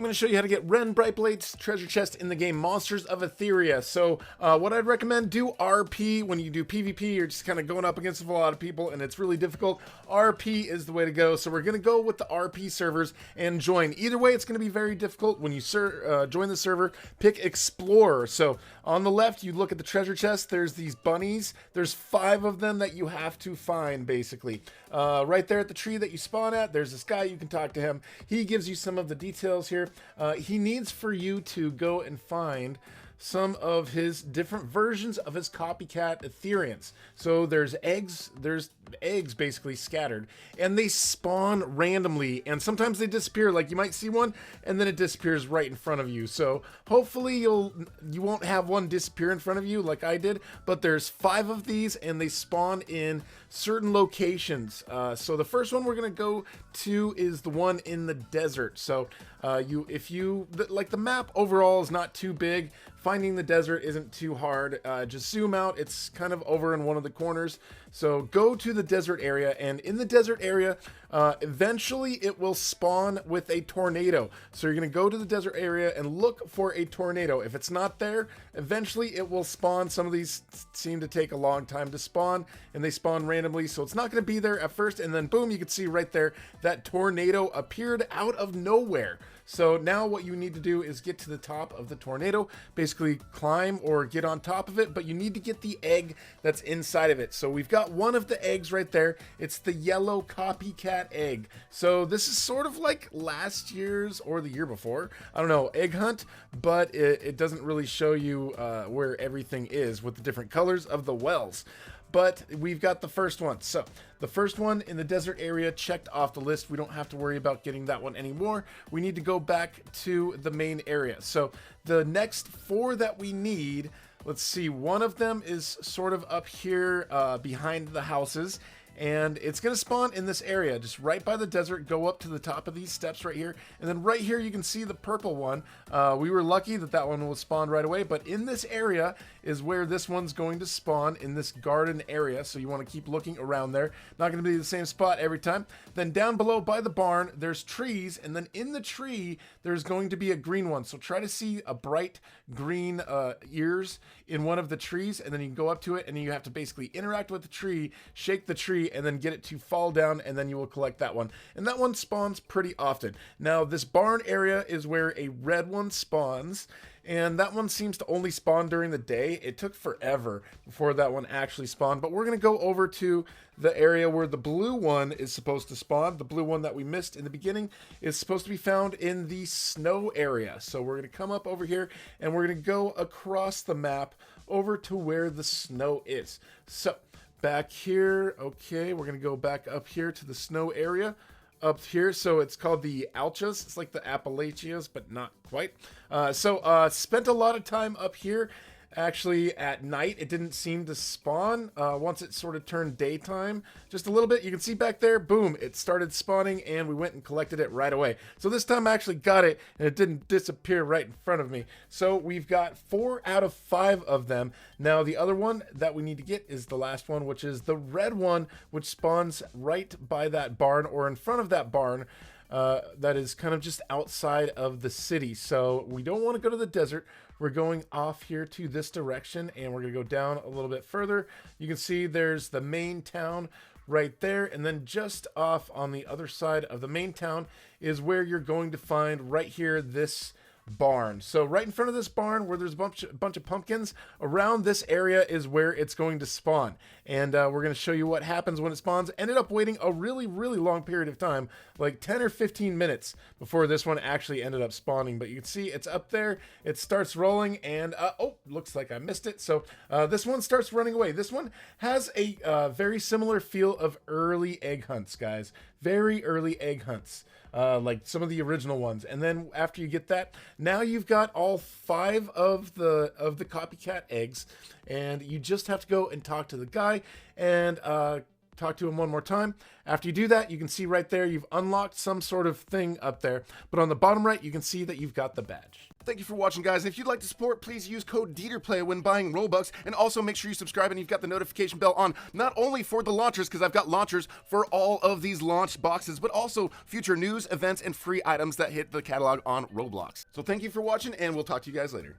I'm going to show you how to get Wren Brightblade's treasure chest in the game Monsters of Etheria. So what I'd recommend, do RP when you do PvP. You're just kind of going up against a lot of people and it's really difficult. RP is the way to go. So we're going to go with the RP servers and join. Either way, it's going to be very difficult. When you join the server, pick Explorer. So on the left, you look at the treasure chest. There's these bunnies. There's 5 of them that you have to find, basically. Right there at the tree that you spawn at, there's this guy. You can talk to him. He gives you some of the details here. He needs for you to go and find some of his different versions of his copycat Etherians. So there's eggs basically scattered, and they spawn randomly, and sometimes they disappear. Like you might see one and then it disappears right in front of you. So hopefully you won't have one disappear in front of you like I did, but there's 5 of these and they spawn in certain locations. So the first one we're gonna go to is the one in the desert. So the map overall is not too big. Finding the desert isn't too hard. Just zoom out. It's kind of over in one of the corners. So go to the desert area, and in the desert area, eventually it will spawn with a tornado. So you're going to go to the desert area and look for a tornado. If it's not there, eventually it will spawn. Some of these seem to take a long time to spawn, and they spawn randomly. So it's not going to be there at first, and then boom, you can see right there that tornado appeared out of nowhere. So now what you need to do is get to the top of the tornado, basically climb or get on top of it, but you need to get the egg that's inside of it. So we've got one of the eggs right there. It's the yellow copycat egg. So this is sort of like last year's or the year before, I don't know, egg hunt, but it doesn't really show you where everything is with the different colors of the wells. But we've got the first one. So the first one in the desert area checked off the list. We don't have to worry about getting that one anymore. We need to go back to the main area. So the next 4 that we need, let's see, one of them is sort of up here behind the houses. And it's going to spawn in this area, just right by the desert. Go up to the top of these steps right here. And then right here, you can see the purple one. We were lucky that that one will spawn right away. But in this area is where this one's going to spawn, in this garden area. So you want to keep looking around there. Not going to be the same spot every time. Then down below by the barn, there's trees. And then in the tree, there's going to be a green one. So try to see a bright green ears in one of the trees. And then you can go up to it, and you have to basically interact with the tree, shake the tree, and then get it to fall down, and then you will collect that one. And that one spawns pretty often. Now, this barn area is where a red one spawns, and that one seems to only spawn during the day. It took forever before that one actually spawned, but we're going to go over to the area where the blue one is supposed to spawn. The blue one that we missed in the beginning is supposed to be found in the snow area. So we're going to come up over here, and we're going to go across the map over to where the snow is. So back here, okay, we're gonna go back up here to the snow area up here. So it's called the Alchas. It's like the Appalachias, but not quite. Spent a lot of time up here. Actually, at night, it didn't seem to spawn. Once it sort of turned daytime, just a little bit, you can see back there, boom, it started spawning, and we went and collected it right away. So this time I actually got it, and it didn't disappear right in front of me. So we've got 4 out of 5 of them. Now, the other one that we need to get is the last one, which is the red one, which spawns right by that barn, or in front of that barn. That is kind of just outside of the city. So we don't want to go to the desert. We're going off here to this direction, and we're going to go down a little bit further. You can see there's the main town right there, and then just off on the other side of the main town is where you're going to find right here this barn. So right in front of this barn, where there's a bunch of pumpkins, around this area is where it's going to spawn. And we're going to show you what happens when it spawns. Ended up waiting a really long period of time, like 10 or 15 minutes before this one actually ended up spawning. But you can see it's up there, it starts rolling, and oh, looks like I missed it. So this one starts running away. This one has a very similar feel of early egg hunts, guys. Very early egg hunts. Like some of the original ones. And then after you get that, now you've got all 5 of the copycat eggs, and you just have to go and talk to the guy and talk to him one more time. After you do that, you can see right there you've unlocked some sort of thing up there. But on the bottom right, you can see that you've got the badge. Thank you for watching, guys. If you'd like to support, please use code DeeterPlay when buying Robux, and also make sure you subscribe and you've got the notification bell on, not only for the launchers, because I've got launchers for all of these launch boxes, but also future news, events, and free items that hit the catalog on Roblox. So thank you for watching, and we'll talk to you guys later.